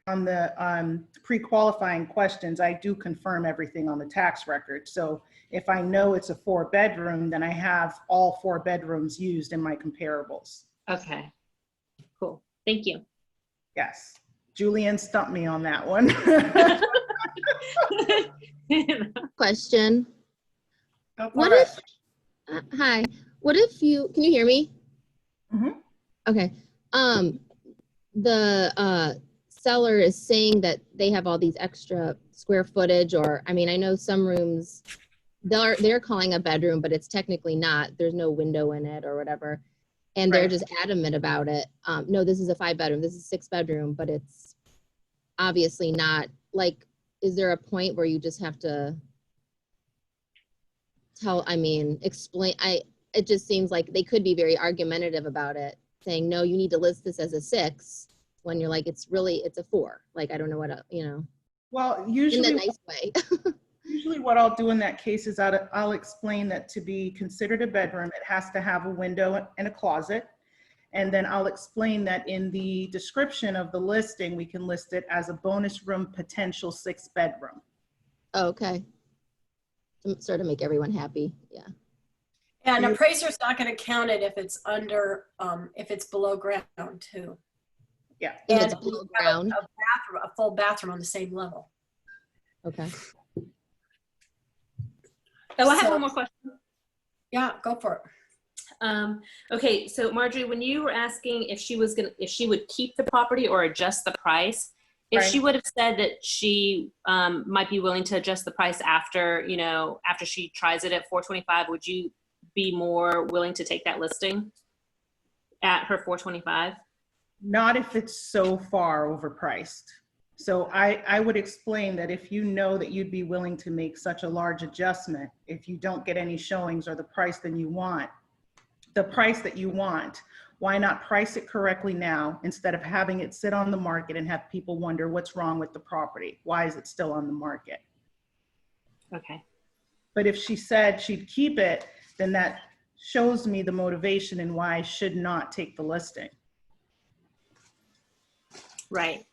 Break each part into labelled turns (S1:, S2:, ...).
S1: on the pre-qualifying questions, I do confirm everything on the tax record. So if I know it's a 4-bedroom, then I have all 4 bedrooms used in my comparables.
S2: Okay, cool. Thank you.
S1: Yes. Julianne stumped me on that one.
S3: Question.
S1: What
S3: if, hi, what if you, can you hear me?
S1: Mm-hmm.
S3: Okay. The seller is saying that they have all these extra square footage, or, I mean, I know some rooms, they're calling a bedroom, but it's technically not. There's no window in it or whatever. And they're just adamant about it. No, this is a 5-bedroom, this is a 6-bedroom, but it's obviously not. Like, is there a point where you just have to explain? It just seems like they could be very argumentative about it, saying, no, you need to list this as a 6, when you're like, it's a 4. Like, I don't know what,
S1: Well, usually,
S3: in a nice way.
S1: Usually what I'll do in that case is I'll explain that to be considered a bedroom, it has to have a window and a closet. And then I'll explain that in the description of the listing, we can list it as a bonus room potential 6-bedroom.
S3: Okay. Sort of make everyone happy. Yeah.
S4: And an appraiser's not going to count it if it's under, if it's below ground too.
S1: Yeah.
S3: If it's below ground.
S4: A full bathroom on the same level.
S3: Okay.
S2: Oh, I have one more question.
S4: Yeah, go for it.
S2: Okay, so Marjorie, when you were asking if she would keep the property or adjust the price, if she would have said that she might be willing to adjust the price after, after she tries it at $425, would you be more willing to take that listing at her $425?
S1: Not if it's so far overpriced. So I would explain that if you know that you'd be willing to make such a large adjustment, if you don't get any showings or the price that you want, why not price it correctly now instead of having it sit on the market and have people wonder what's wrong with the property? Why is it still on the market?
S2: Okay.
S1: But if she said she'd keep it, then that shows me the motivation and why I should not take the listing.
S2: Right.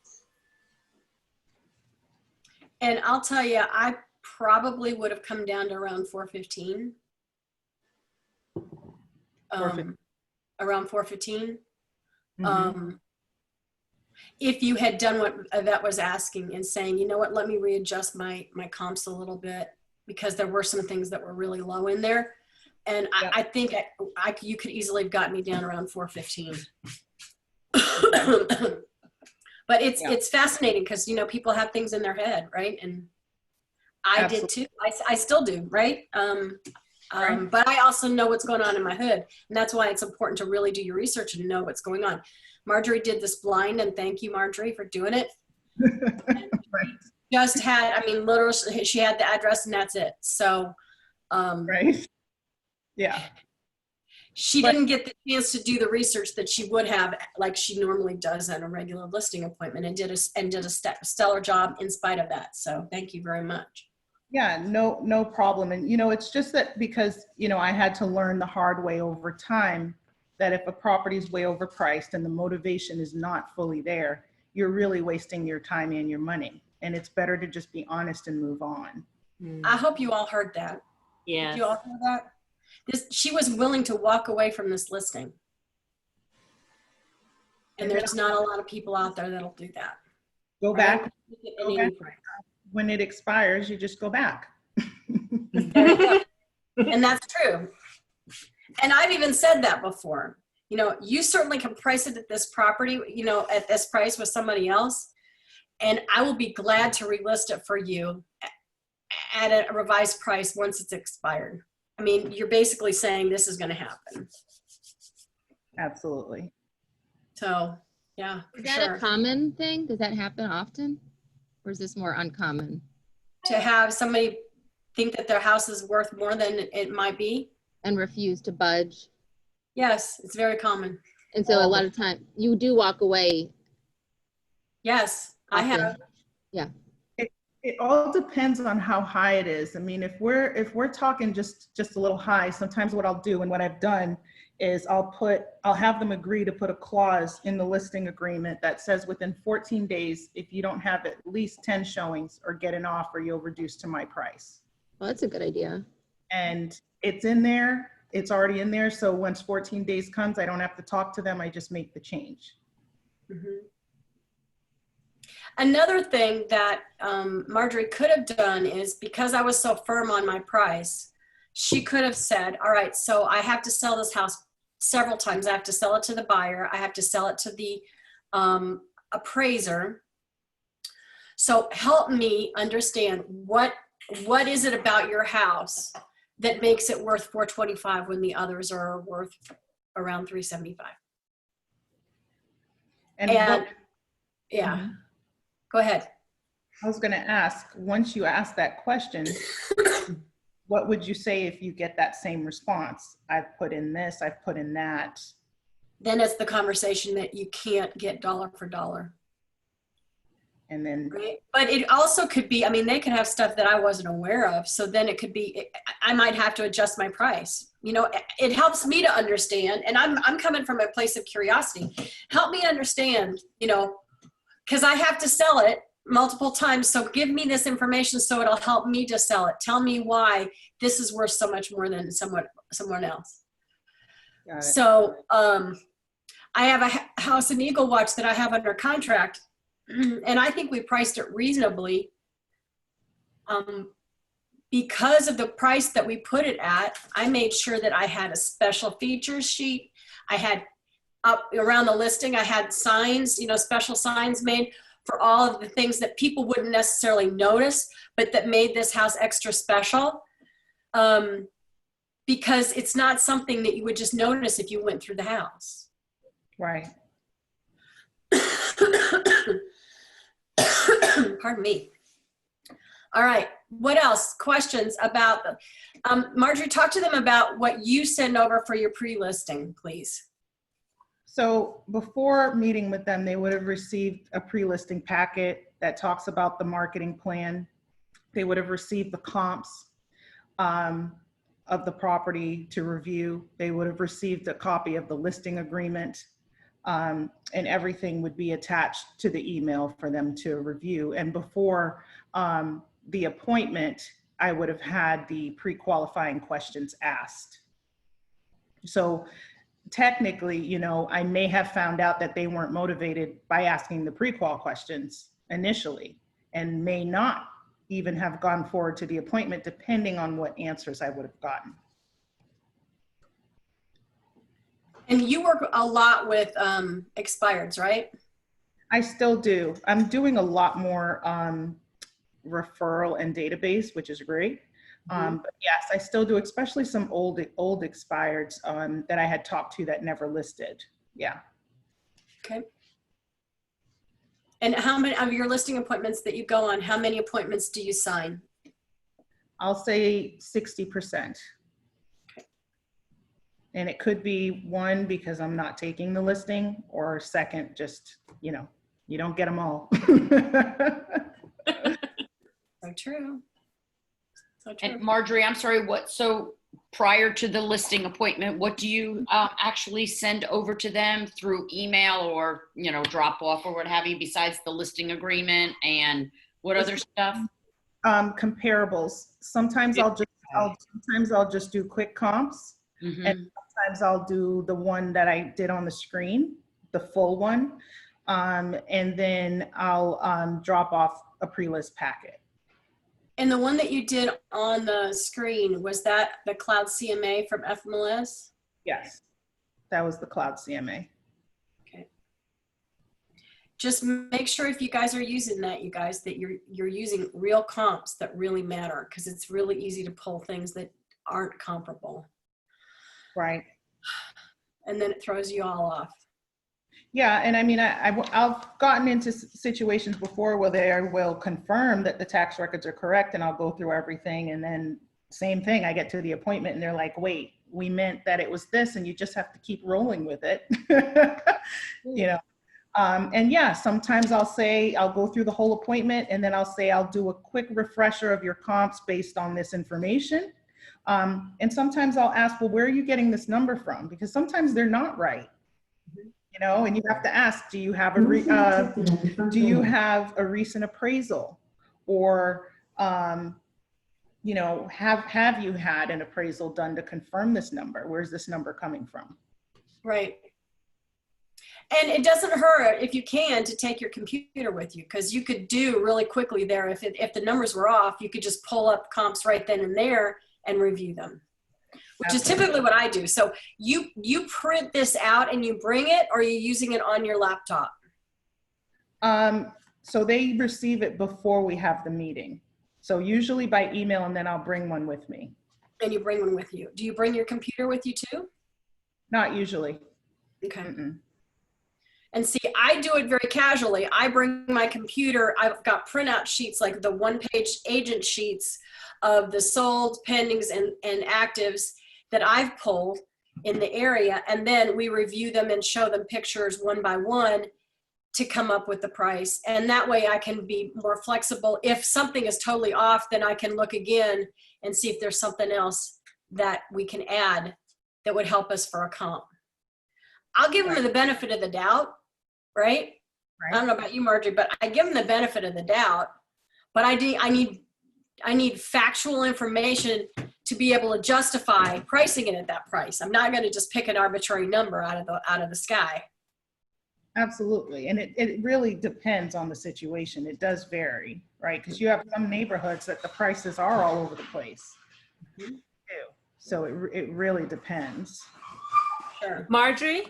S4: And I'll tell you, I probably would have come down to around 415. Around 415.
S1: Mm-hmm.
S4: If you had done what Yvette was asking and saying, you know what, let me readjust my comps a little bit, because there were some things that were really low in there. And I think you could easily have got me down around 415. But it's fascinating because, people have things in their head, right? And I did too. I still do, right? But I also know what's going on in my hood. And that's why it's important to really do your research and know what's going on. Marjorie did this blind, and thank you, Marjorie, for doing it. Just had, literally, she had the address and that's it. So,
S1: right. Yeah.
S4: She didn't get the chance to do the research that she would have, like she normally does at a regular listing appointment, and did a stellar job in spite of that. So thank you very much.
S1: Yeah, no problem. And, it's just that because, I had to learn the hard way over time that if a property is way overpriced and the motivation is not fully there, you're really wasting your time and your money. And it's better to just be honest and move on.
S4: I hope you all heard that.
S2: Yeah.
S4: Did you all hear that? She was willing to walk away from this listing. And there's not a lot of people out there that'll do that.
S1: Go back. When it expires, you just go back.
S4: There you go. And that's true. And I've even said that before. You certainly can price it at this property, at this price with somebody else. And I will be glad to relist it for you at a revised price once it's expired. You're basically saying this is going to happen.
S1: Absolutely.
S4: So, yeah.
S3: Is that a common thing? Does that happen often? Or is this more uncommon?
S4: To have somebody think that their house is worth more than it might be.
S3: And refuse to budge.
S4: Yes, it's very common.
S3: And so a lot of time you do walk away.
S4: Yes, often. I have.
S3: Yeah.
S1: It all depends on how high it is. I mean, if we're talking just a little high, sometimes what I'll do and what I've done is I'll have them agree to put a clause in the listing agreement that says within 14 days, if you don't have at least 10 showings or get an offer, you'll reduce to my price.
S3: Well, that's a good idea.
S1: And it's in there, it's already in there. So once 14 days comes, I don't have to talk to them. I just make the change.
S4: Mm-hmm. Another thing that Marjory could have done is, because I was so firm on my price, she could have said, all right, so I have to sell this house several times. I have to sell it to the buyer. I have to sell it to the appraiser. So help me understand what is it about your house that makes it worth $425 when the others are worth around $375? And yeah.
S1: Mhm.
S4: Go ahead.
S1: I was going to ask, once you ask that question, what would you say if you get that same response? I've put in this, I've put in that.
S4: Then it's the conversation that you can't get dollar for dollar.
S1: And then,
S4: right? But it also could be, I mean, they could have stuff that I wasn't aware of. So then it could be, I might have to adjust my price. You know, it helps me to understand. And I'm coming from a place of curiosity. Help me understand, you know, because I have to sell it multiple times. So give me this information so it'll help me to sell it. Tell me why this is worth so much more than someone else.
S1: got it.
S4: So I have a house in Eagle Watch that I have under contract, and I think we priced it reasonably. Because of the price that we put it at, I made sure that I had a special features sheet. I had up around the listing, I had signs, you know, special signs made for all of the things that people wouldn't necessarily notice, but that made this house extra special. Because it's not something that you would just notice if you went through the house.
S1: Right.
S4: Pardon me. All right, what else? Questions about the, Marjorie, talk to them about what you send over for your pre-listing, please.
S1: So before meeting with them, they would have received a pre-listing packet that talks about the marketing plan. They would have received the comps of the property to review. They would have received a copy of the listing agreement, and everything would be attached to the email for them to review. And before the appointment, I would have had the pre-qualifying questions asked. So technically, you know, I may have found out that they weren't motivated by asking the pre-qual questions initially, and may not even have gone forward to the appointment, depending on what answers I would have gotten.
S4: And you work a lot with expireds, right?
S1: I still do. I'm doing a lot more referral and database, which is great. But yes, I still do, especially some old expireds that I had talked to that never listed. Yeah.
S4: Okay. And how many of your listing appointments that you go on, how many appointments do you sign?
S1: I'll say 60%.
S4: Okay.
S1: And it could be one, because I'm not taking the listing, or second, just, you know, you don't get them all.
S4: So true. So true.
S5: And Marjorie, I'm sorry, so prior to the listing appointment, what do you actually send over to them through email or, you know, drop off or what have you, besides the listing agreement, and what other stuff?
S1: Comparables. Sometimes I'll just do quick comps,
S5: Mm-hmm.
S1: and sometimes I'll do the one that I did on the screen, the full one, and then I'll drop off a pre-list packet.
S4: And the one that you did on the screen, was that the Cloud CMA from FMLS?
S1: Yes, that was the Cloud CMA.
S4: Okay. Just make sure if you guys are using that, you guys, that you're using real comps that really matter, because it's really easy to pull things that aren't comparable.
S1: Right.
S4: And then it throws you all off.
S1: Yeah, and I mean, I've gotten into situations before where they will confirm that the tax records are correct, and I'll go through everything, and then same thing, I get to the appointment and they're like, wait, we meant that it was this, and you just have to keep rolling with it. You know, And yeah, sometimes I'll say, I'll go through the whole appointment and then I'll say, I'll do a quick refresher of your comps based on this information. And sometimes I'll ask, well, where are you getting this number from? Because sometimes they're not right. You know, and you have to ask, do you have a recent appraisal, or you know, have you had an appraisal done to confirm this number? Where's this number coming from?
S4: Right. And it doesn't hurt if you can to take your computer with you, because you could do really quickly there. If the numbers were off, you could just pull up comps right then and there and review them, which is typically what I do. So you print this out and you bring it, or are you using it on your laptop?
S1: So they receive it before we have the meeting. So usually by email, and then I'll bring one with me.
S4: And you bring one with you. Do you bring your computer with you too?
S1: Not usually.
S4: Okay.
S1: Mm-mm.
S4: And see, I do it very casually. I bring my computer. I've got printout sheets, like the one-page agent sheets of the sold, pendings, and actives that I've pulled in the area. And then we review them and show them pictures one by one to come up with the price. And that way I can be more flexible. If something is totally off, then I can look again and see if there's something else that we can add that would help us for a comp. I'll give them the benefit of the doubt, right? I don't know about you, Marjorie, but I give them the benefit of the doubt. But I need factual information to be able to justify pricing it at that price. I'm not going to just pick an arbitrary number out of the sky.
S1: Absolutely. And it really depends on the situation. It does vary, right? Because you have some neighborhoods that the prices are all over the place.
S4: Mm-hmm.
S1: So it really depends.
S4: Sure.
S2: Marjorie,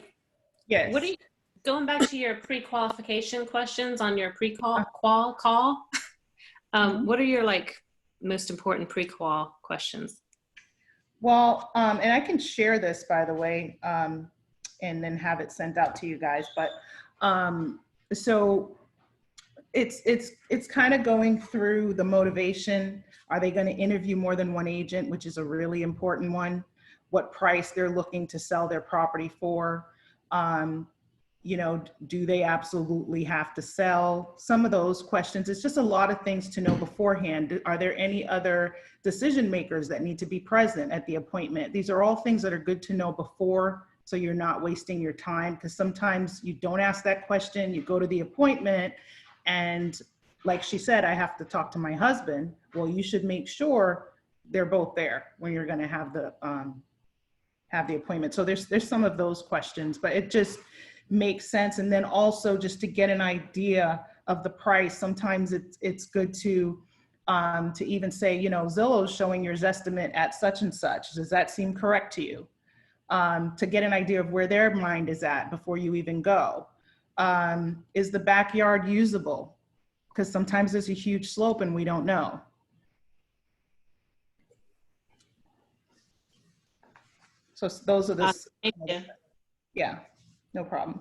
S1: Yes.
S2: what are you, going back to your pre-qualification questions on your pre-qual call, what are your most important pre-qual questions?
S1: Well, and I can share this, by the way, and then have it sent out to you guys. But so it's kind of going through the motivation. Are they going to interview more than one agent, which is a really important one? What price they're looking to sell their property for? You know, do they absolutely have to sell? Some of those questions. It's just a lot of things to know beforehand. Are there any other decision makers that need to be present at the appointment? These are all things that are good to know before, so you're not wasting your time, because sometimes you don't ask that question, you go to the appointment, and like she said, I have to talk to my husband. Well, you should make sure they're both there when you're going to have the appointment. So there's some of those questions, but it just makes sense. And then also just to get an idea of the price, sometimes it's good to even say, you know, Zillow's showing your estimate at such and such. Does that seem correct to you? To get an idea of where their mind is at before you even go. Is the backyard usable? Because sometimes there's a huge slope and we don't know. So those are the,
S2: Thank you.
S1: yeah, no problem.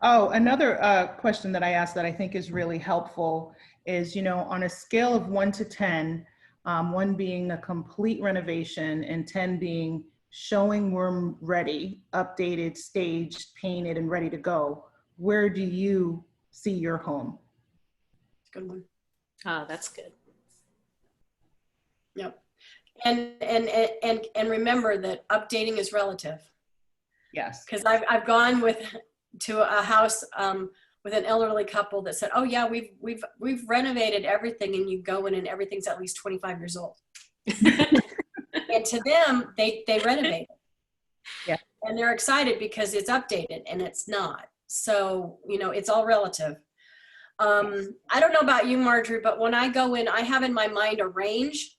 S1: Oh, another question that I asked that I think is really helpful is, you know, on a scale of 1 to 10, 1 being a complete renovation and 10 being showing room ready, updated, staged, painted, and ready to go, where do you see your home?
S4: Good one.
S2: Oh, that's good.
S4: Yep. And remember that updating is relative.
S1: Yes.
S4: Because I've gone to a house with an elderly couple that said, "Oh yeah, we've renovated everything," and you go in and everything's at least 25 years old. And to them, they renovate it.
S1: Yeah.
S4: And they're excited because it's updated, and it's not. So, you know, it's all relative. I don't know about you, Marjorie, but when I go in, I have in my mind a range.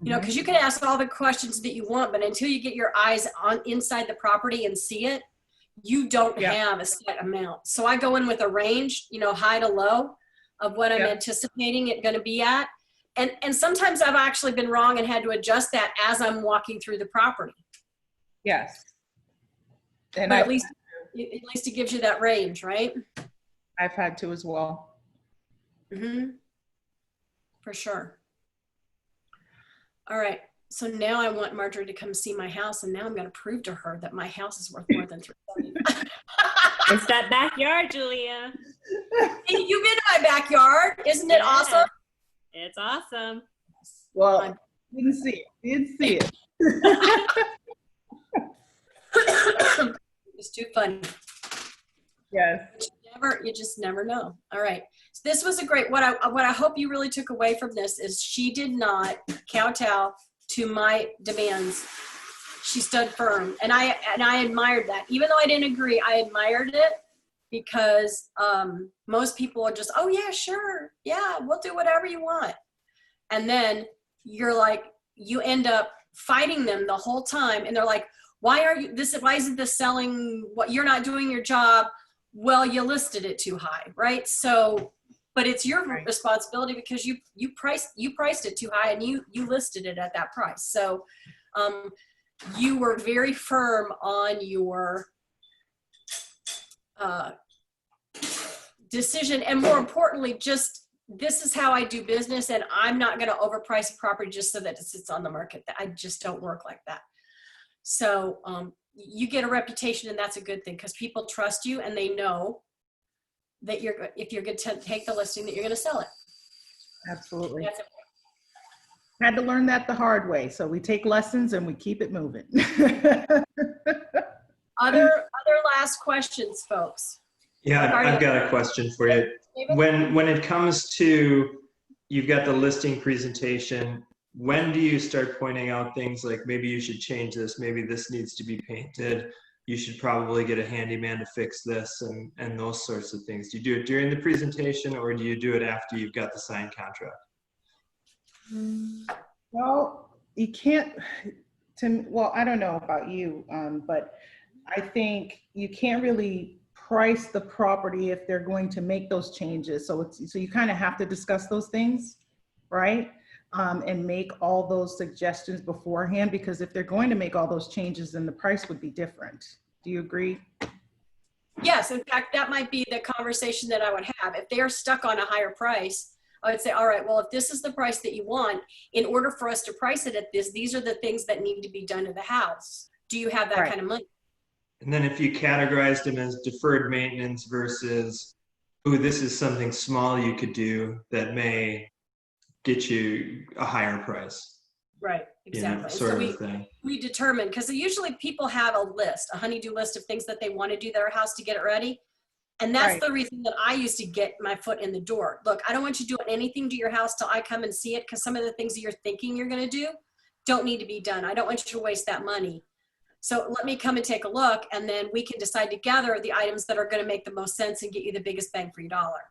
S4: You know, because you can ask all the questions that you want, but until you get your eyes on inside the property and see it, you don't have a set amount. So I go in with a range, you know, high to low of what I'm anticipating it going to be at. And sometimes I've actually been wrong and had to adjust that as I'm walking through the property.
S1: Yes. And
S4: but at least it gives you that range, right?
S1: I've had to as well.
S4: Mm-hmm. For sure. All right. So now I want Marjory to come see my house, and now I'm going to prove to her that my house is worth more than $375.
S2: It's that backyard, Julia.
S4: Hey, you've been to my backyard. Isn't it
S2: Yeah.
S4: awesome?
S2: It's awesome.
S1: Well, didn't see it. Didn't see it.
S4: It's too funny.
S1: Yes.
S4: You just never know. All right. So this was a great, what I hope you really took away from this is she did not kowtow to my demands. She stood firm. And I admired that. Even though I didn't agree, I admired it because most people are just, oh yeah, sure. Yeah, we'll do whatever you want. And then you're like, you end up fighting them the whole time. And they're like, why isn't this selling? What, you're not doing your job. Well, you listed it too high, right? So, but it's your responsibility because you priced it too high and you listed it at that price. So you were very firm on your decision, and more importantly, just this is how I do business, and I'm not going to overprice a property just so that it sits on the market. I just don't work like that. So you get a reputation, and that's a good thing because people trust you and they know that if you're going to take the listing, that you're going to sell it.
S1: Absolutely.
S4: That's it.
S1: Had to learn that the hard way. So we take lessons and we keep it moving.
S4: Other last questions, folks?
S6: Yeah, I've got a question for you. When it comes to, you've got the listing presentation, when do you start pointing out things like maybe you should change this, maybe this needs to be painted, you should probably get a handyman to fix this, and those sorts of things? Do you do it during the presentation or do you do it after you've got the signed contract?
S1: Well, you can't, well, I don't know about you, but I think you can't really price the property if they're going to make those changes. So you kind of have to discuss those things, right? And make all those suggestions beforehand, because if they're going to make all those changes, then the price would be different. Do you agree?
S4: Yes, in fact, that might be the conversation that I would have. If they are stuck on a higher price, I would say, all right, well, if this is the price that you want, in order for us to price it at this, these are the things that need to be done to the house. Do you have that kind of money?
S6: And then if you categorized them as deferred maintenance versus, oh, this is something small you could do that may get you a higher price.
S4: Right, exactly.
S6: You know, sort
S4: so
S6: of thing.
S4: We determine, because usually people have a list, a honey-do list of things that they want to do their house to get it ready. And that's the reason that I used to get my foot in the door. Look, I don't want you doing anything to your house till I come and see it, because some of the things that you're thinking you're going to do don't need to be done. I don't want you to waste that money. So let me come and take a look, and then we can decide together the items that are going to make the most sense and get you the biggest bang for your dollar.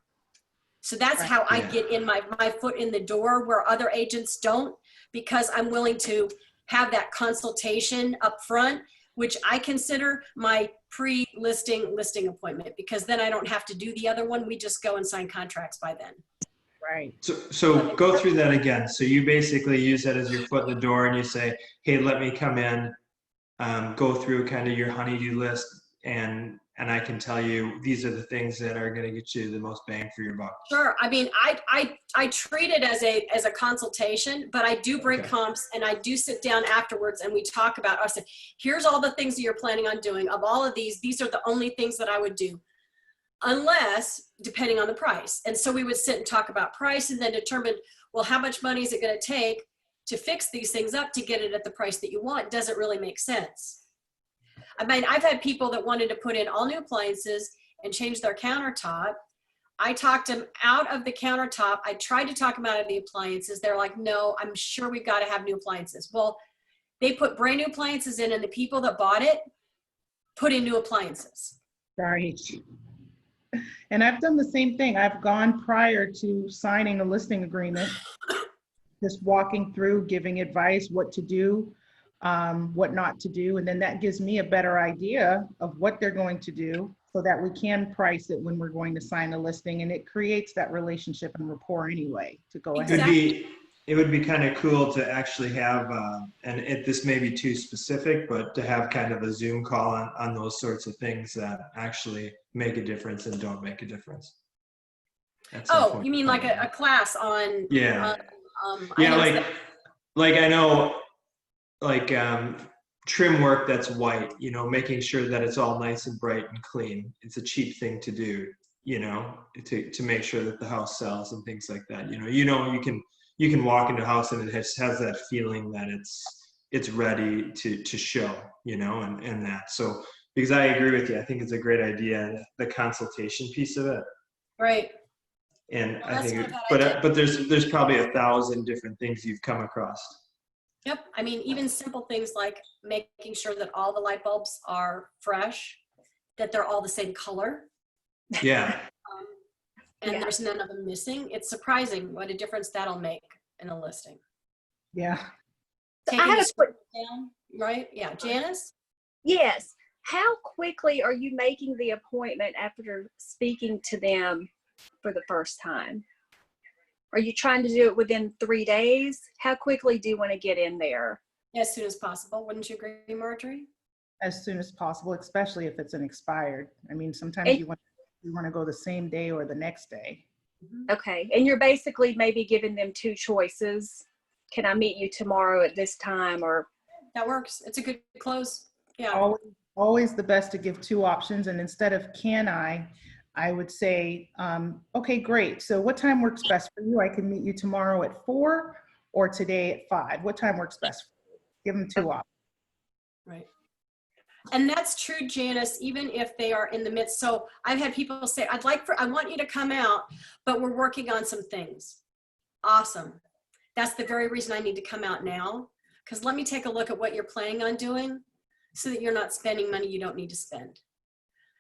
S4: So that's how I get in my foot in the door where other agents don't, because I'm willing to have that consultation up front, which I consider my pre-listing listing appointment, because then I don't have to do the other one. We just go and sign contracts by then.
S1: Right.
S6: So go through that again. So you basically use that as your foot in the door and you say, hey, let me come in, go through kind of your honey-do list, and I can tell you these are the things that are going to get you the most bang for your buck.
S4: Sure. I mean, I treat it as a consultation, but I do bring comps, and I do sit down afterwards and we talk about, I said, here's all the things that you're planning on doing. Of all of these are the only things that I would do, unless, depending on the price. And so we would sit and talk about price and then determine, well, how much money is it going to take to fix these things up to get it at the price that you want? Does it really make sense? I mean, I've had people that wanted to put in all new appliances and change their countertop. I talked them out of the countertop. I tried to talk them out of the appliances. They're like, no, I'm sure we've got to have new appliances. Well, they put brand new appliances in, and the people that bought it put in new appliances.
S1: Right. And I've done the same thing. I've gone prior to signing a listing agreement, just walking through, giving advice, what to do, what not to do. And then that gives me a better idea of what they're going to do so that we can price it when we're going to sign a listing. And it creates that relationship and rapport anyway to go ahead.
S6: It would be kind of cool to actually have, this may be too specific, but to have kind of a Zoom call on those sorts of things that actually make a difference and don't make a difference.
S4: Oh, you mean like a class on?
S6: Yeah.
S4: Yeah,
S6: like I know like trim work that's white, making sure that it's all nice and bright and clean. It's a cheap thing to do, to make sure that the house sells and things like that. You can walk into a house and it has that feeling that it's ready to show, and that. So, because I agree with you, I think it's a great idea, the consultation piece of it.
S4: Right.
S6: And
S4: Well,
S6: I think,
S4: not a bad idea.
S6: but there's probably 1,000 different things you've come across.
S4: Yep. I mean, even simple things like making sure that all the light bulbs are fresh, that they're all the same color.
S6: Yeah.
S4: And
S7: Yeah.
S4: there's none of them missing. It's surprising what a difference that'll make in a listing.
S1: Yeah.
S7: So I
S4: Taking
S7: had
S4: the
S7: a quick,
S4: down, right? Yeah. Janice?
S7: yes. How quickly are you making the appointment after speaking to them for the first time? Are you trying to do it within 3 days? How quickly do you want to get in there?
S4: As soon as possible. Wouldn't you agree, Marjorie?
S1: As soon as possible, especially if it's an expired. I mean, sometimes
S7: And-
S1: you want to go the same day or the next day.
S7: Okay. And you're basically maybe giving them 2 choices. Can I meet you tomorrow at this time? Or
S4: That works. It's a good close. Yeah.
S1: Always the best to give 2 options. And instead of can I would say, okay, great. So what time works best for you? I can meet you tomorrow at 4 or today at 5. What time works best for you? Give them 2 options.
S4: Right. And that's true, Janice, even if they are in the midst. So I've had people say, I want you to come out, but we're working on some things. Awesome. That's the very reason I need to come out now. Because let me take a look at what you're planning on doing so that you're not spending money you don't need to spend.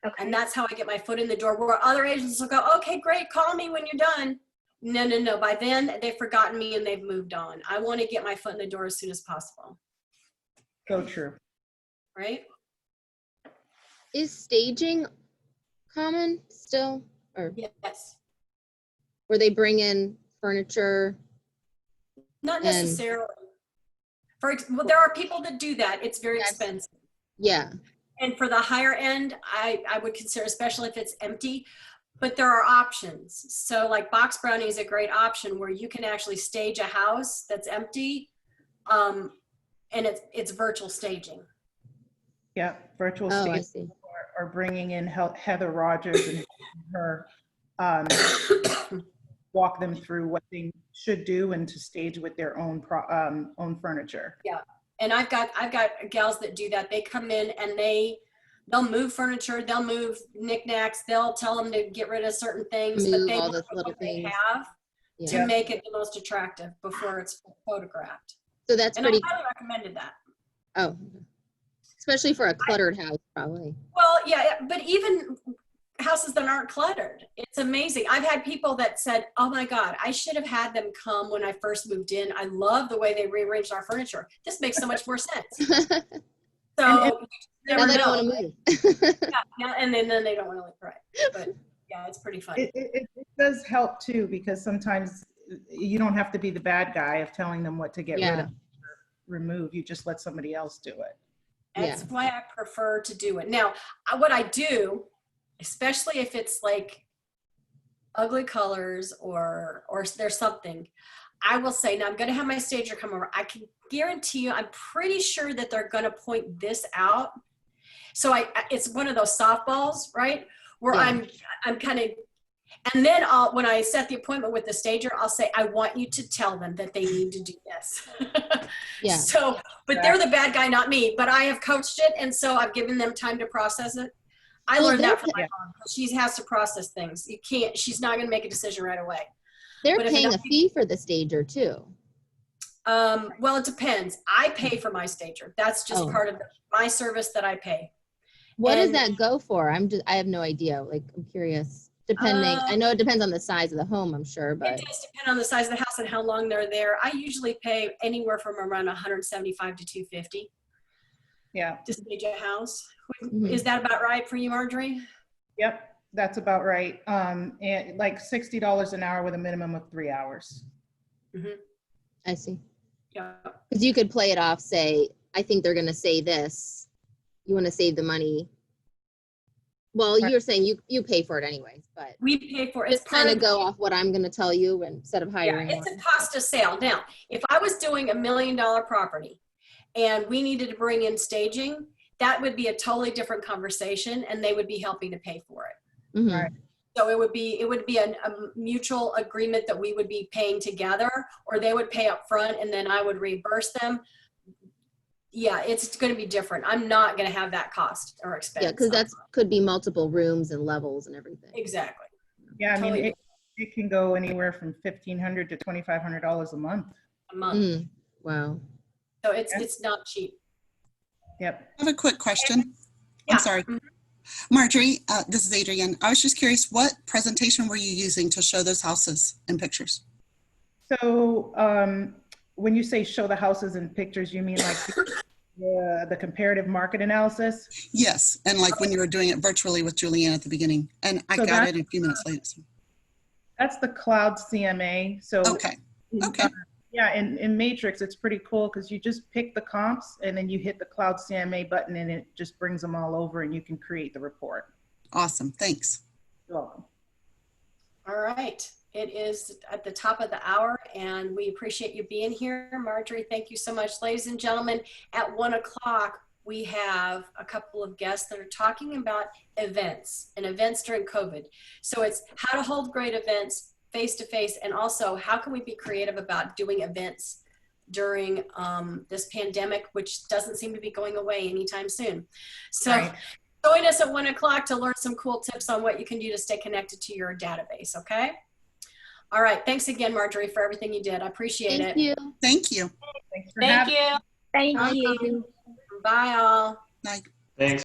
S7: okay.
S4: And that's how I get my foot in the door, where other agents will go, okay, great, call me when you're done. No. By then, they've forgotten me and they've moved on. I want to get my foot in the door as soon as possible.
S1: So true.
S4: Right?
S3: Is staging common still, or
S4: Yes.
S3: where they bring in furniture?
S4: Not
S3: And-
S4: necessarily. Well, there are people that do that. It's very
S3: Yes.
S4: expensive.
S3: Yeah.
S4: And for the higher end, I would consider, especially if it's empty, but there are options. So like Box Brownie is a great option where you can actually stage a house that's empty, and it's virtual staging.
S1: Yeah, virtual
S3: Oh, I
S1: stage
S3: see.
S1: or bringing in Heather Rogers and her walk them through what they should do and to stage with their own furniture.
S4: And I've got gals that do that. They come in and they'll move furniture, they'll move knickknacks, they'll tell them to get rid of certain things, but
S3: Move
S4: they
S3: all
S4: look
S3: the
S4: at
S3: little
S4: what they
S3: things.
S4: have to
S1: Yeah.
S4: make it the most attractive before it's photographed.
S3: So that's
S4: And
S3: pretty,
S4: I highly recommended that.
S3: oh, especially for a cluttered house, probably.
S4: Well, yeah, but even houses that aren't cluttered, it's amazing. I've had people that said, oh my God, I should have had them come when I first moved in. I love the way they rearranged our furniture. This makes so much more sense. So
S1: And
S4: you
S3: Now
S4: never
S3: they
S4: know.
S3: don't want to move.
S4: Yeah, and then they don't want to live, right. But yeah, it's pretty funny.
S1: It does help too, because sometimes you don't have to be the bad guy of telling them what to get rid
S3: Yeah.
S1: of, or remove. You just let somebody else do it.
S4: That's
S3: Yeah.
S4: why I prefer to do it. Now, what I do, especially if it's like ugly colors or there's something, I will say, now I'm going to have my stager come over. I can guarantee you, I'm pretty sure that they're going to point this out. So it's one of those softballs, right? Where
S3: Yeah.
S4: I'm kind of, and then when I set the appointment with the stager, I'll say, I want you to tell them that they need to do this.
S3: Yeah.
S4: So, but they're the bad guy, not me, but I have coached it. And so I've given them time to process it. I
S3: Well,
S4: learned that from my
S1: yeah.
S4: mom. She has to process things. She's not going to make a decision right away.
S3: They're
S4: But if
S3: paying a
S4: enough
S3: fee for the stager too.
S4: Well, it depends. I pay for my stager. That's just
S3: Oh.
S4: part of my service that I pay.
S3: What does
S4: And-
S3: that go for? I have no idea. Like, I'm curious. Depending, I know it depends on the size of the home, I'm sure, but
S4: It does depend on the size of the house and how long they're there. I usually pay anywhere from around 175 to 250
S1: Yeah.
S4: to stage a house.
S3: Mhm.
S4: Is that about right for you, Marjorie?
S1: Yep. That's about right. And like $60 an hour with a minimum of 3 hours.
S3: I see.
S4: Yeah.
S3: Because you could play it off, say, I think they're going to say this. You want to save the money. Well,
S1: Right.
S3: you're saying you pay for it anyways, but
S4: We pay for it.
S3: just kind of go off what I'm going to tell you instead of
S4: Yeah,
S3: hiring
S4: it's
S3: one.
S4: a cost of sale. Now, if I was doing $1 million property and we needed to bring in staging, that would be a totally different conversation, and they would be helping to pay for it.
S3: Mhm.
S1: Right.
S4: So it would be a mutual agreement that we would be paying together, or they would pay up front and then I would reimburse them. Yeah, it's going to be different. I'm not going to have that cost or expense.
S3: Yeah, because that's could be multiple rooms and levels and everything.
S4: Exactly.
S1: Yeah, I mean,
S4: Totally
S1: it can go anywhere from $1,500 to $2,500 a month.
S4: a month.
S3: Mm. Wow.
S4: So it's not cheap.
S1: Yep.
S8: I have a quick question.
S4: Yeah.
S8: I'm sorry. Marjory, this is Adrienne. I was just curious, what presentation were you using to show those houses in pictures?
S1: So when you say show the houses in pictures, you mean like the comparative market analysis?
S8: Yes, and like when you were doing it virtually with Julianne at the beginning. And I
S1: So
S8: got it a few minutes later. So.
S1: That's the cloud CMA. So
S8: Okay, okay.
S1: yeah, in Matrix, it's pretty cool because you just pick the comps and then you hit the cloud CMA button and it just brings them all over and you can create the report.
S8: Awesome, thanks.
S1: You're welcome.
S4: All right. It is at the top of the hour and we appreciate you being here. Marjorie, thank you so much. Ladies and gentlemen, at 1 o'clock, we have a couple of guests that are talking about events and events during COVID. So it's how to hold great events face-to-face, and also how can we be creative about doing events during this pandemic, which doesn't seem to be going away anytime soon. So
S1: Right.
S4: join us at 1 o'clock to learn some cool tips on what you can do to stay connected to your database, okay? All right, thanks again, Marjorie, for everything you did. I appreciate
S3: Thank
S4: it.
S3: you.
S8: Thank you.
S1: Thanks for
S2: Thank
S1: having me.
S2: you.
S7: Thank
S4: Welcome.
S7: you.
S4: Bye all.
S8: Bye.
S6: Thanks.